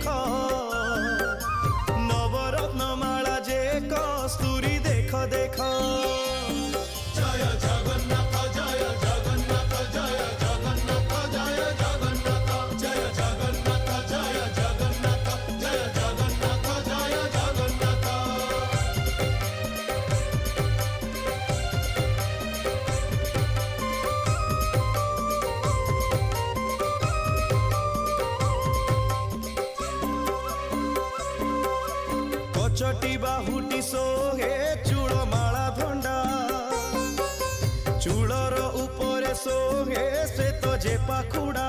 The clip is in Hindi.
मुख नवरत्न माला जे कस्तूरी देख देख जय जगन्नाथ जय जगन्नाथ जय जगन्नाथ जय जगन्नाथ जय जगन्नाथ जय जगन्नाथ जय जगन्नाथ जय जगन्नाथ। कचटी बाहुटी सोहे चूड़ माला धंडा चूड़र उपरे सोहे श्वेत जे पाखुड़ा